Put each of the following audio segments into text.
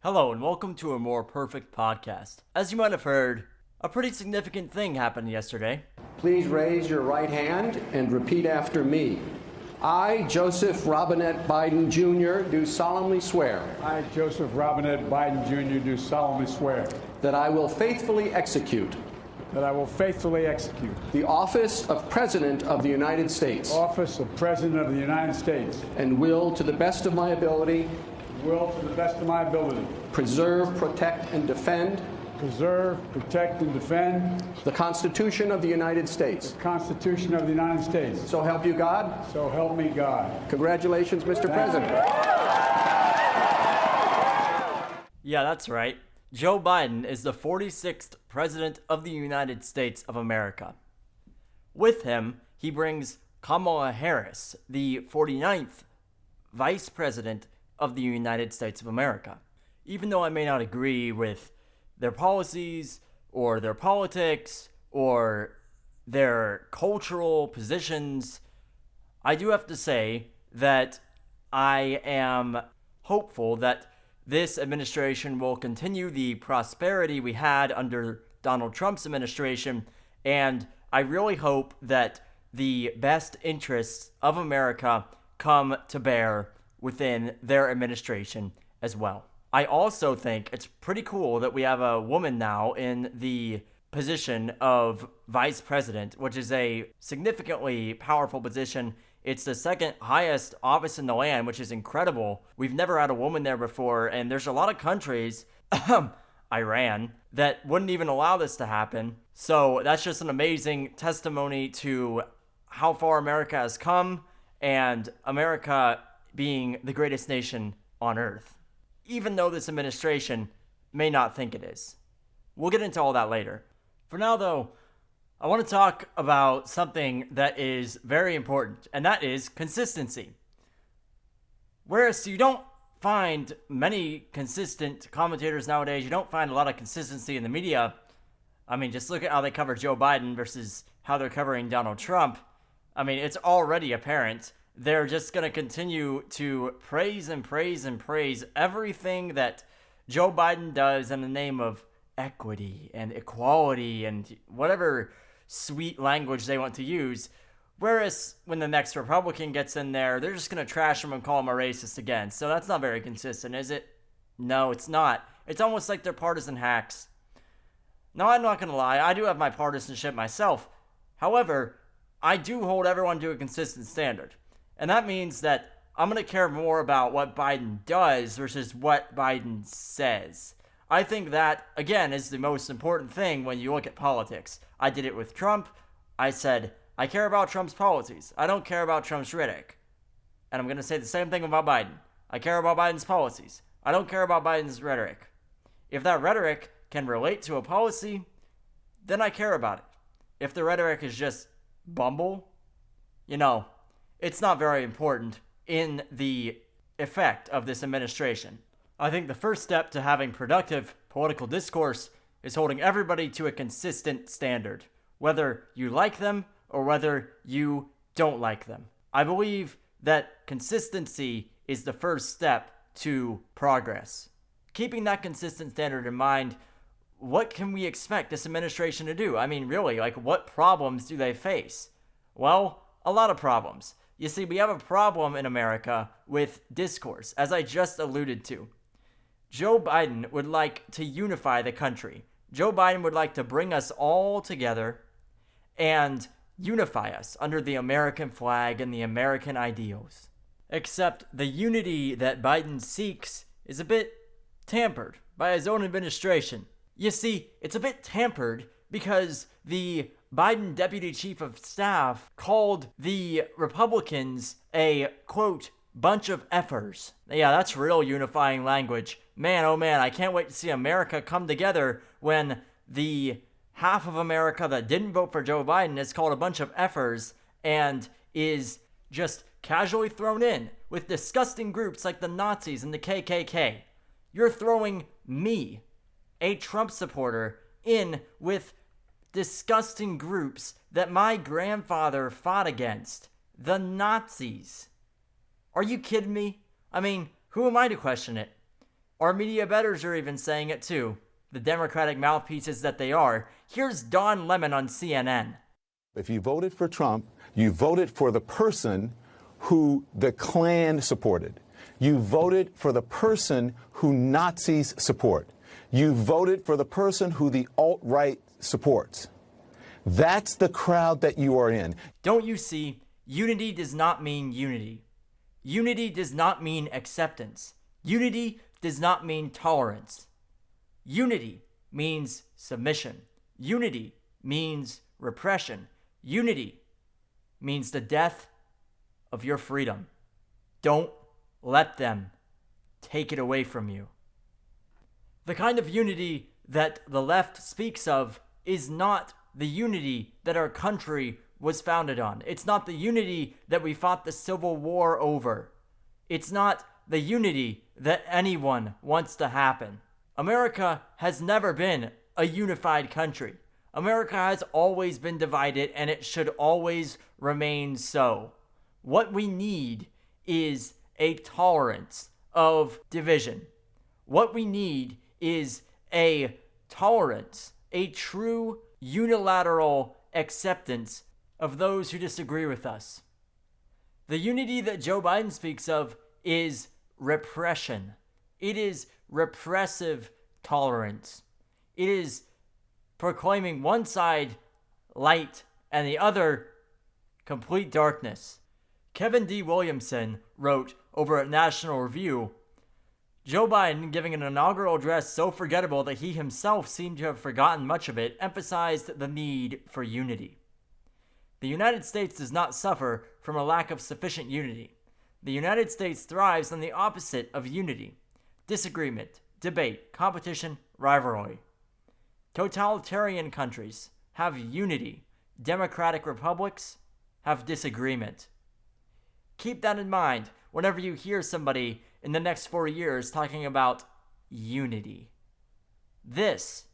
Hello and welcome to a More Perfect podcast. As you might have heard, a pretty significant thing happened yesterday. Please raise your right hand and repeat after me. I, Joseph Robinette Biden Jr., do solemnly swear I, Joseph Robinette Biden Jr., do solemnly swear that I will faithfully execute that I will faithfully execute the office of President of the United States the office of President of the United States and will, to the best of my ability, to the best of my ability, preserve, protect, and defend preserve, protect, and defend the Constitution of the United States. the Constitution of the United States. So help you God. So help me God. Congratulations, Mr. President. Yeah, that's right. Joe Biden is the 46th President of the United States of America. With him, he brings Kamala Harris, the 49th Vice President of the United States of America. Even though I may not agree with their policies or their politics or their cultural positions, I do have to say that I am hopeful that this administration will continue the prosperity we had under Donald Trump's administration, and I really hope that the best interests of America come to bear within their administration as well. I also think it's pretty cool that we have a woman now in the position of vice president, which is a significantly powerful position. It's the second highest office in the land, which is incredible. We've never had a woman there before, and there's a lot of countries, Iran, that wouldn't even allow this to happen. So that's just an amazing testimony to how far America has come, and America being the greatest nation on earth, even though this administration may not think it is. We'll get into all that later. For now, though, I want to talk about something that is very important, and that is consistency. Whereas you don't find many consistent commentators nowadays, you don't find a lot of consistency in the media. I mean, just look at how they cover Joe Biden versus how they're covering Donald Trump. I mean, it's already apparent. They're just going to continue to praise and praise and praise everything that Joe Biden does in the name of equity and equality and whatever sweet language they want to use. Whereas when the next Republican gets in there, they're just going to trash him and call him a racist again. So that's not very consistent, is it? No, it's not. It's almost like they're partisan hacks. Now, I'm not going to lie. I do have my partisanship myself. However, I do hold everyone to a consistent standard. And that means that I'm going to care more about what Biden does versus what Biden says. I think that, again, is the most important thing when you look at politics. I did it with Trump. I said, I care about Trump's policies. I don't care about Trump's rhetoric. And I'm going to say the same thing about Biden. I care about Biden's policies. I don't care about Biden's rhetoric. If that rhetoric can relate to a policy, then I care about it. If the rhetoric is just bumble, it's not very important in the effect of this administration. I think the first step to having productive political discourse is holding everybody to a consistent standard, whether you like them or whether you don't like them. I believe that consistency is the first step to progress. Keeping that consistent standard in mind, what can we expect this administration to do? I mean, really, what problems do they face? Well, a lot of problems. You see, we have a problem in America with discourse, as I just alluded to. Joe Biden would like to unify the country. Joe Biden would like to bring us all together and unify us under the American flag and the American ideals. Except the unity that Biden seeks is a bit tampered by his own administration. You see, it's a bit tampered because the Biden deputy chief of staff called the Republicans a, quote, bunch of effers. Yeah, that's real unifying language. Man, oh man, I can't wait to see America come together when the half of America that didn't vote for Joe Biden is called a bunch of effers and is just casually thrown in with disgusting groups like the Nazis and the KKK. You're throwing me, a Trump supporter, in with disgusting groups that my grandfather fought against, the Nazis. Are you kidding me? I mean, who am I to question it? Our media betters are even saying it too, the Democratic mouthpieces that they are. Here's Don Lemon on CNN. If you voted for Trump, you voted for the person who the Klan supported. You voted for the person who Nazis support. You voted for the person who the alt-right supports. That's the crowd that you are in. Don't you see? Unity does not mean unity. Unity does not mean acceptance. Unity does not mean tolerance. Unity means submission. Unity means repression. Unity means the death of your freedom. Don't let them take it away from you. The kind of unity that the left speaks of is not the unity that our country was founded on. It's not the unity that we fought the Civil War over. It's not the unity that anyone wants to happen. America has never been a unified country. America has always been divided, and it should always remain so. What we need is a tolerance of division. What we need is a tolerance, a true unilateral acceptance of those who disagree with us. The unity that Joe Biden speaks of is repression. It is repressive tolerance. It is proclaiming one side light and the other complete darkness. Kevin D. Williamson wrote over at National Review, Joe Biden, giving an inaugural address so forgettable that he himself seemed to have forgotten much of it, emphasized the need for unity. The United States does not suffer from a lack of sufficient unity. The United States thrives on the opposite of unity: disagreement, debate, competition, rivalry. Totalitarian countries have unity. Democratic republics have disagreement. Keep that in mind whenever you hear somebody in the next 4 years talking about unity. This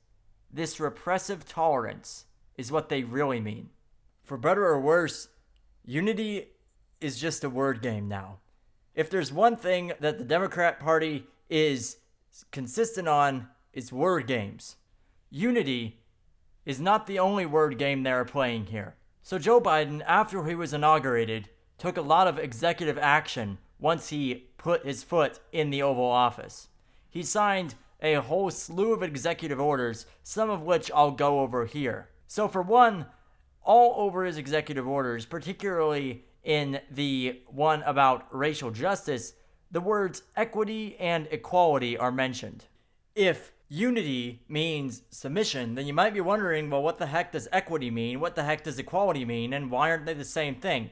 repressive tolerance is what they really mean. For better or worse, unity is just a word game now. If there's one thing that the Democrat Party is consistent on, it's word games. Unity is not the only word game they're playing here. So Joe Biden, after he was inaugurated, took a lot of executive action once he put his foot in the Oval Office. He signed a whole slew of executive orders, some of which I'll go over here. So for one, all over his executive orders, particularly in the one about racial justice, the words equity and equality are mentioned. If unity means submission, then you might be wondering, well, what the heck does equity mean? What the heck does equality mean? And why aren't they the same thing?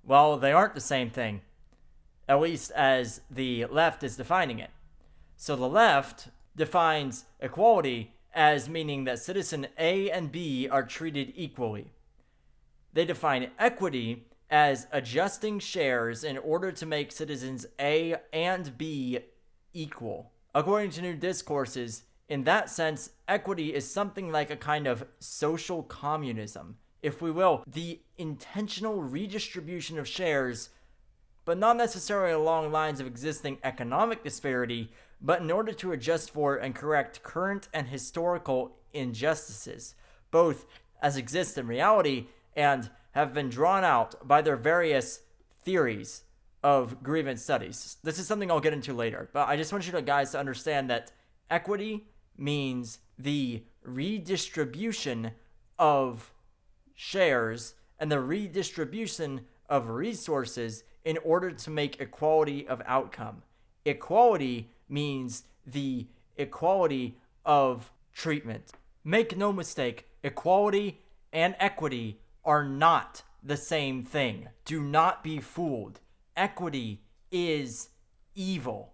Well, they aren't the same thing, at least as the left is defining it. So the left defines equality as meaning that citizen A and B are treated equally. They define equity as adjusting shares in order to make citizens A and B equal. According to New Discourses, in that sense, equity is something like a kind of social communism, if we will, the intentional redistribution of shares, but not necessarily along lines of existing economic disparity, but in order to adjust for and correct current and historical injustices, both as exist in reality and have been drawn out by their various theories of grievance studies. This is something I'll get into later, but I just want you guys to understand that equity means the redistribution of shares and the redistribution of resources in order to make equality of outcome. Equality means the equality of treatment. Make no mistake, equality and equity are not the same thing. Do not be fooled. Equity is evil.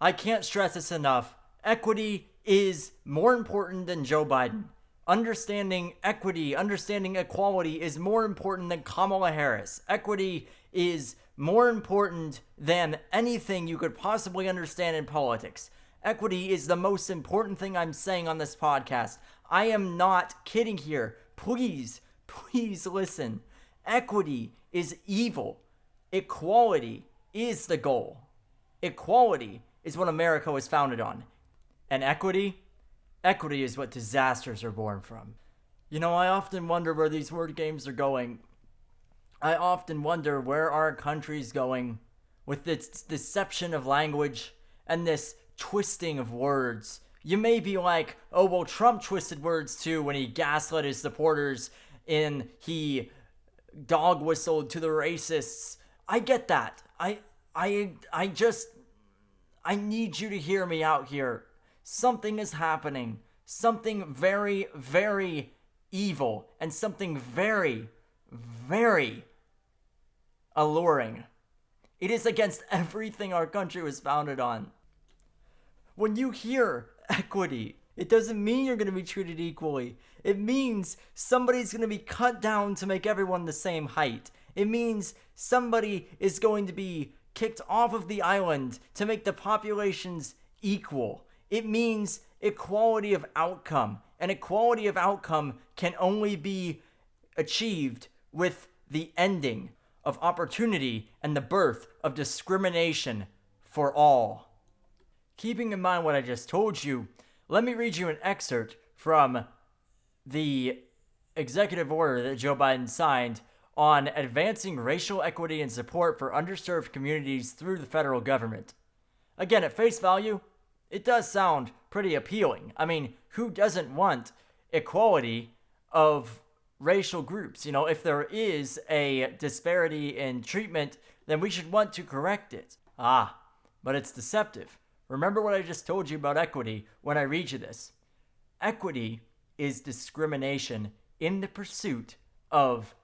I can't stress this enough. Equity is more important than Joe Biden. Understanding equity, understanding equality is more important than Kamala Harris. Equity is more important than anything you could possibly understand in politics. Equity is the most important thing I'm saying on this podcast. I am not kidding here. Please listen. Equity is evil. Equality is the goal. Equality is what America was founded on. And equity? Equity is what disasters are born from. You know, I often wonder where these word games are going. I often wonder where our country's going with its deception of language and this twisting of words. You may be like, oh, well, Trump twisted words too when he gaslit his supporters and he dog whistled to the racists. I get that. I need you to hear me out here. Something is happening. Something very, very evil and something very, very alluring. It is against everything our country was founded on. When you hear equity, it doesn't mean you're going to be treated equally. It means somebody's going to be cut down to make everyone the same height. It means somebody is going to be kicked off of the island to make the populations equal. It means equality of outcome. And equality of outcome can only be achieved with the ending of opportunity and the birth of discrimination for all. Keeping in mind what I just told you, let me read you an excerpt from the executive order that Joe Biden signed on advancing racial equity and support for underserved communities through the federal government. Again, at face value, it does sound pretty appealing. I mean, who doesn't want equality of racial groups? You know, if there is a disparity in treatment, then we should want to correct it. But it's deceptive. Remember what I just told you about equity when I read you this. Equity is discrimination in the pursuit of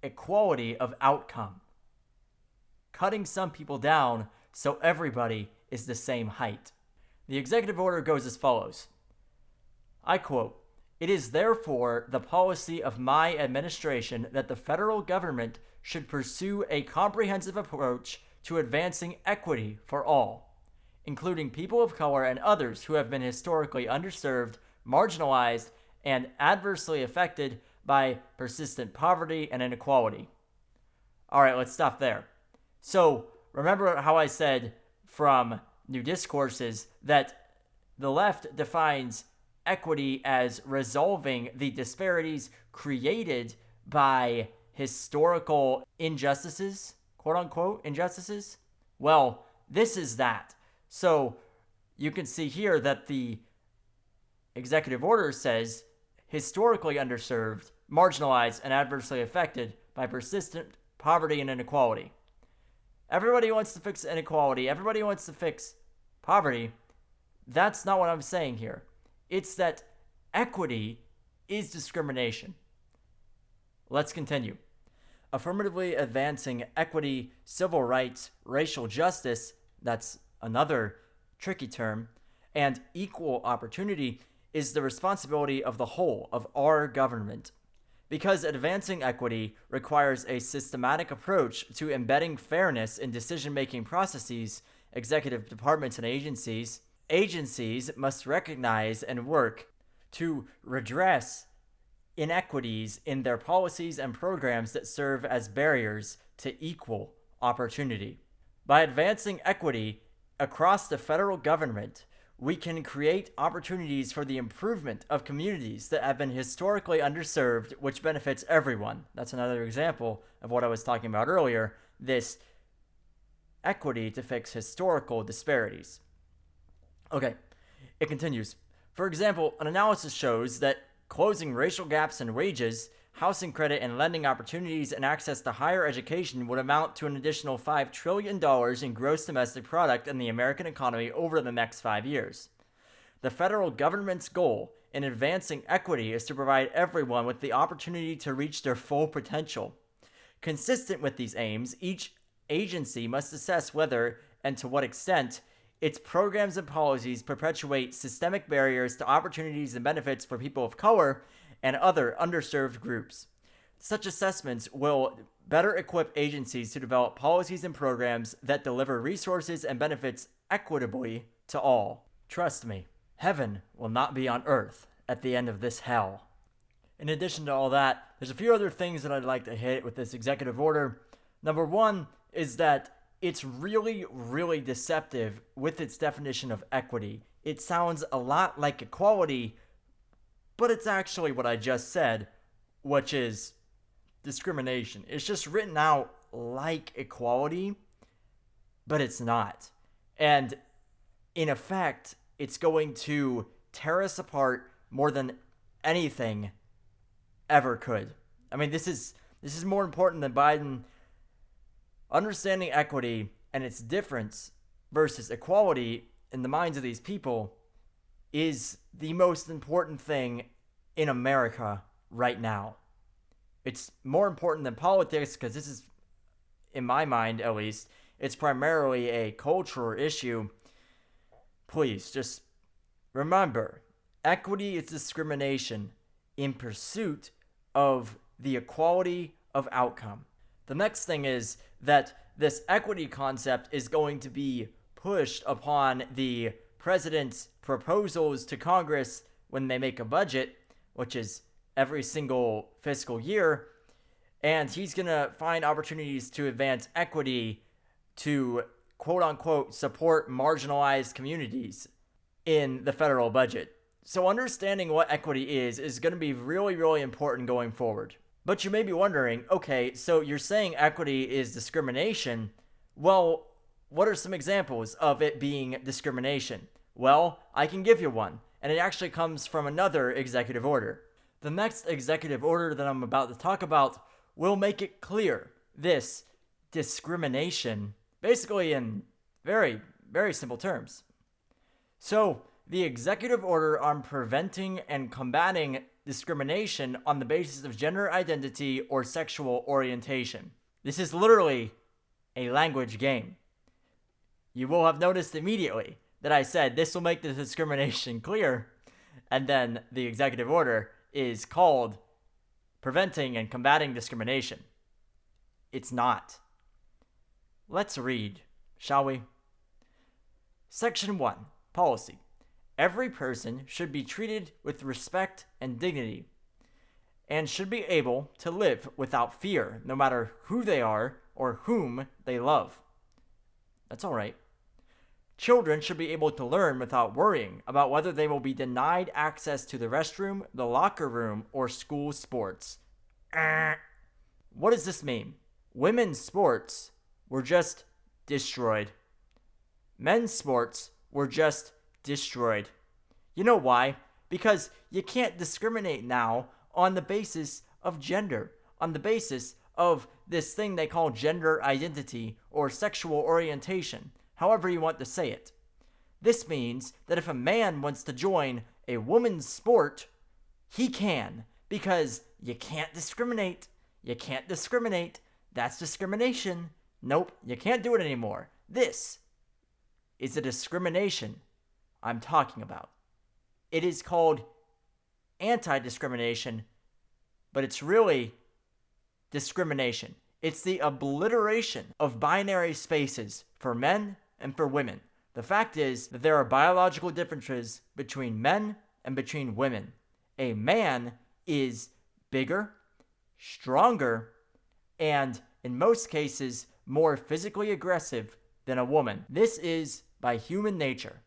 equality of outcome. Cutting some people down so everybody is the same height. The executive order goes as follows. I quote, "It is therefore the policy of my administration that the federal government should pursue a comprehensive approach to advancing equity for all, including people of color and others who have been historically underserved, marginalized, and adversely affected by persistent poverty and inequality." All right, let's stop there. So remember how I said from New Discourses that the left defines equity as resolving the disparities created by historical injustices, quote unquote injustices? Well, this is that. So you can see here that the executive order says historically underserved, marginalized, and adversely affected by persistent poverty and inequality. Everybody wants to fix inequality. Everybody wants to fix poverty. That's not what I'm saying here. It's that equity is discrimination. Let's continue. Affirmatively advancing equity, civil rights, racial justice, that's another tricky term, and equal opportunity is the responsibility of the whole of our government. Because advancing equity requires a systematic approach to embedding fairness in decision-making processes, executive departments and agencies must recognize and work to redress inequities in their policies and programs that serve as barriers to equal opportunity. By advancing equity across the federal government, we can create opportunities for the improvement of communities that have been historically underserved, which benefits everyone. That's another example of what I was talking about earlier, this equity to fix historical disparities. Okay, it continues. For example, an analysis shows that closing racial gaps in wages, housing credit, and lending opportunities and access to higher education would amount to an additional $5 trillion in gross domestic product in the American economy over the next 5 years. The federal government's goal in advancing equity is to provide everyone with the opportunity to reach their full potential. Consistent with these aims, each agency must assess whether and to what extent its programs and policies perpetuate systemic barriers to opportunities and benefits for people of color and other underserved groups. Such assessments will better equip agencies to develop policies and programs that deliver resources and benefits equitably to all. Trust me, heaven will not be on earth at the end of this hell. In addition to all that, there's a few other things that I'd like to hit with this executive order. Number one is that it's really, really deceptive with its definition of equity. It sounds a lot like equality, but it's actually what I just said, which is discrimination. It's just written out like equality, but it's not. And in effect, it's going to tear us apart more than anything ever could. I mean, this is more important than Biden understanding equity and its difference versus equality in the minds of these people is the most important thing in America right now. It's more important than politics because this is, in my mind at least, it's primarily a cultural issue. Please just remember, equity is discrimination in pursuit of the equality of outcome. The next thing is that this equity concept is going to be pushed upon the president's proposals to Congress when they make a budget, which is every single fiscal year, and he's going to find opportunities to advance equity to quote-unquote support marginalized communities in the federal budget. So understanding what equity is going to be really, really important going forward. But you may be wondering, okay, so you're saying equity is discrimination. Well, what are some examples of it being discrimination? Well, I can give you one, and it actually comes from another executive order. The next executive order that I'm about to talk about will make it clear this discrimination, basically in very, very simple terms. So, the executive order on preventing and combating discrimination on the basis of gender identity or sexual orientation. This is literally a language game. You will have noticed immediately that I said this will make the discrimination clear, and then the executive order is called Preventing and Combating Discrimination. It's not. Let's read, shall we? Section 1, Policy. Every person should be treated with respect and dignity, and should be able to live without fear, no matter who they are or whom they love. That's all right. Children should be able to learn without worrying about whether they will be denied access to the restroom, the locker room, or school sports. What does this mean? Women's sports were just destroyed. Men's sports were just destroyed. You know why? Because you can't discriminate now on the basis of gender, on the basis of this thing they call gender identity or sexual orientation, however you want to say it. This means that if a man wants to join a woman's sport, he can, because you can't discriminate. You can't discriminate. That's discrimination. Nope, you can't do it anymore. This is a discrimination I'm talking about. It is called anti-discrimination, but it's really discrimination. It's the obliteration of binary spaces for men and for women. The fact is that there are biological differences between men and between women. A man is bigger, stronger, and in most cases more physically aggressive than a woman. This is by human nature.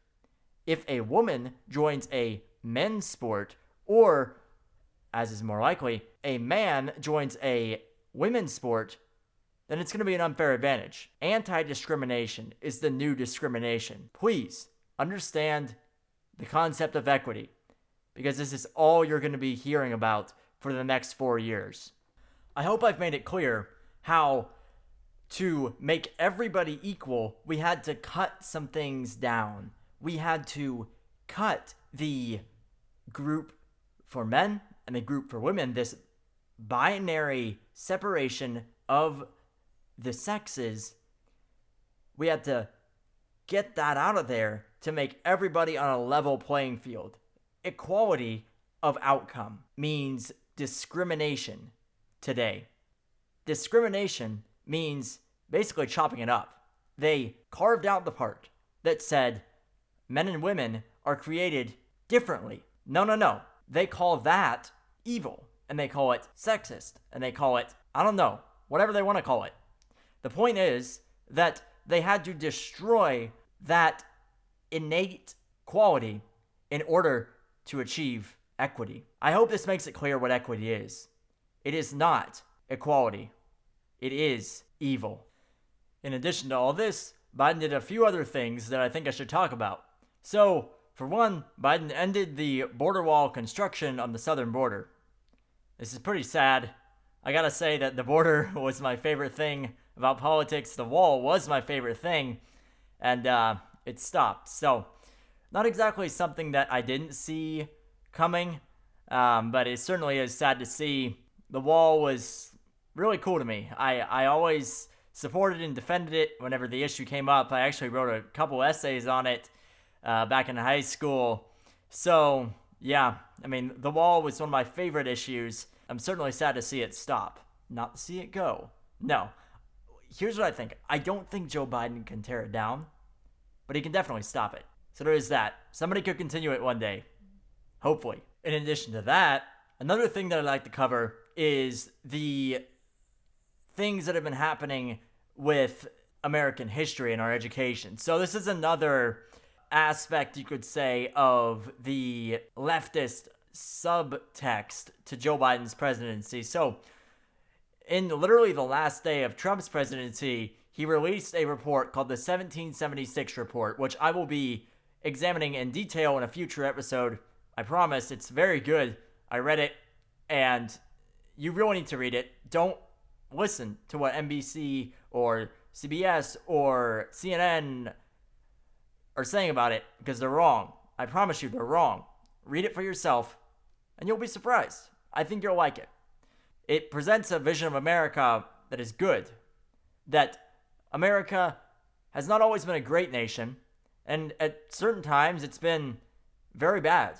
If a woman joins a men's sport, or, as is more likely, a man joins a women's sport, then it's going to be an unfair advantage. Anti-discrimination is the new discrimination. Please understand the concept of equity, because this is all you're going to be hearing about for the next 4 years. I hope I've made it clear how to make everybody equal, we had to cut some things down. We had to cut the group for men and the group for women, this binary separation of the sexes. We had to get that out of there to make everybody on a level playing field. Equality of outcome means discrimination today. Discrimination means basically chopping it up. They carved out the part that said men and women are created differently. No. They call that evil, and they call it sexist, and they call it, I don't know, whatever they want to call it. The point is that they had to destroy that innate quality in order to achieve equity. I hope this makes it clear what equity is. It is not equality. It is evil. In addition to all this, Biden did a few other things that I think I should talk about. So, for one, Biden ended the border wall construction on the southern border. This is pretty sad. I gotta say that the border was my favorite thing about politics. The wall was my favorite thing, and it stopped. So, not exactly something that I didn't see coming, but it certainly is sad to see. The wall was really cool to me. I always supported and defended it whenever the issue came up. I actually wrote a couple essays on it back in high school. So, yeah, I mean, the wall was one of my favorite issues. I'm certainly sad to see it stop, not to see it go. No, here's what I think. I don't think Joe Biden can tear it down, but he can definitely stop it. So there is that. Somebody could continue it one day, hopefully. In addition to that, another thing that I'd like to cover is the things that have been happening with American history and our education. So this is another aspect, you could say, of the leftist subtext to Joe Biden's presidency. So in literally the last day of Trump's presidency, he released a report called the 1776 Report, which I will be examining in detail in a future episode. I promise. It's very good. I read it, and you really need to read it. Don't listen to what NBC or CBS or CNN are saying about it, because they're wrong. I promise you, they're wrong. Read it for yourself, and you'll be surprised. I think you'll like it. It presents a vision of America that is good, that America has not always been a great nation, and at certain times it's been very bad.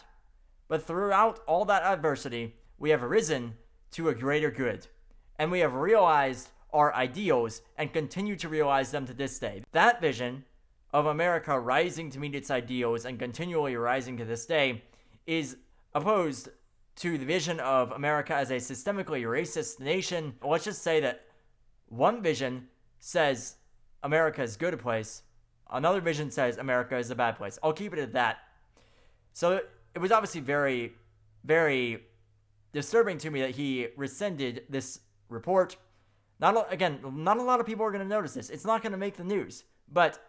But throughout all that adversity, we have risen to a greater good, and we have realized our ideals and continue to realize them to this day. That vision of America rising to meet its ideals and continually rising to this day is opposed to the vision of America as a systemically racist nation. Let's just say that one vision says America is a good place, another vision says America is a bad place. I'll keep it at that. So it was obviously very, very disturbing to me that he rescinded this report. Not a lot of people are going to notice this. It's not going to make the news, but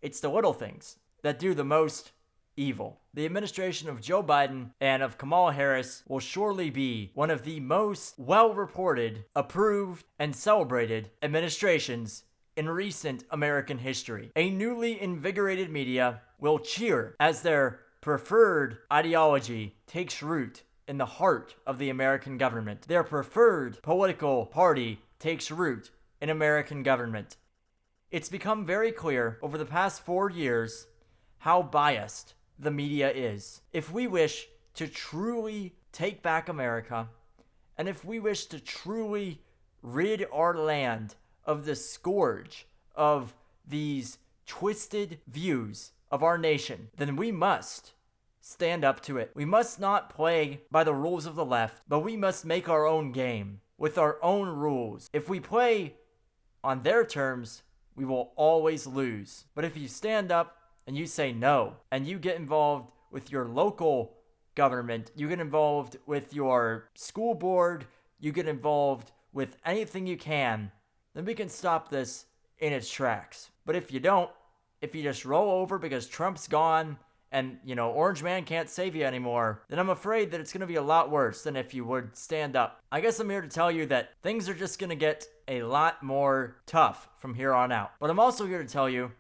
it's the little things that do the most evil. The administration of Joe Biden and of Kamala Harris will surely be one of the most well-reported, approved, and celebrated administrations in recent American history. A newly invigorated media will cheer as their preferred ideology takes root in the heart of the American government. Their preferred political party takes root in American government. It's become very clear over the past 4 years how biased the media is. If we wish to truly take back America, and if we wish to truly rid our land of the scourge of these twisted views of our nation, then we must stand up to it. We must not play by the rules of the left, but we must make our own game with our own rules. If we play on their terms, we will always lose. But if you stand up and you say no, and you get involved with your local government, you get involved with your school board, you get involved with anything you can, then we can stop this in its tracks. But if you don't, if you just roll over because Trump's gone and, Orange Man can't save you anymore, then I'm afraid that it's going to be a lot worse than if you would stand up. I guess I'm here to tell you that things are just going to get a lot more tough from here on out. But I'm also here to tell you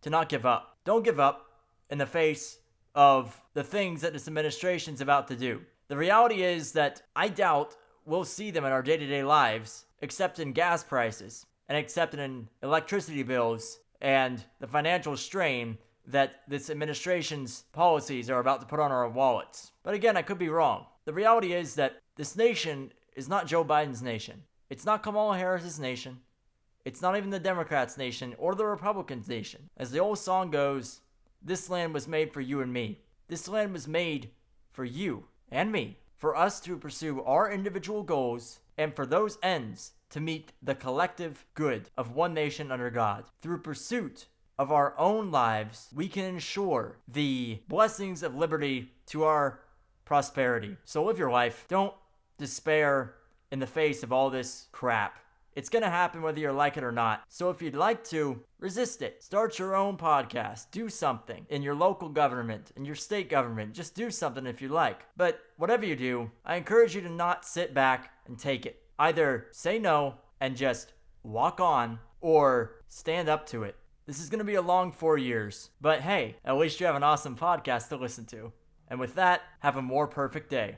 to not give up. Don't give up in the face of the things that this administration's about to do. The reality is that I doubt we'll see them in our day-to-day lives, except in gas prices, and except in electricity bills, and the financial strain that this administration's policies are about to put on our wallets. But again, I could be wrong. The reality is that this nation is not Joe Biden's nation. It's not Kamala Harris's nation. It's not even the Democrats' nation or the Republicans' nation. As the old song goes, this land was made for you and me. This land was made for you and me, for us to pursue our individual goals and for those ends to meet the collective good of one nation under God. Through pursuit of our own lives, we can ensure the blessings of liberty to our prosperity. So live your life. Don't despair in the face of all this crap. It's going to happen whether you like it or not. So if you'd like to, resist it. Start your own podcast. Do something in your local government, in your state government. Just do something if you like. But whatever you do, I encourage you to not sit back and take it. Either say no and just walk on, or stand up to it. This is going to be a long 4 years, but hey, at least you have an awesome podcast to listen to. And with that, have a more perfect day.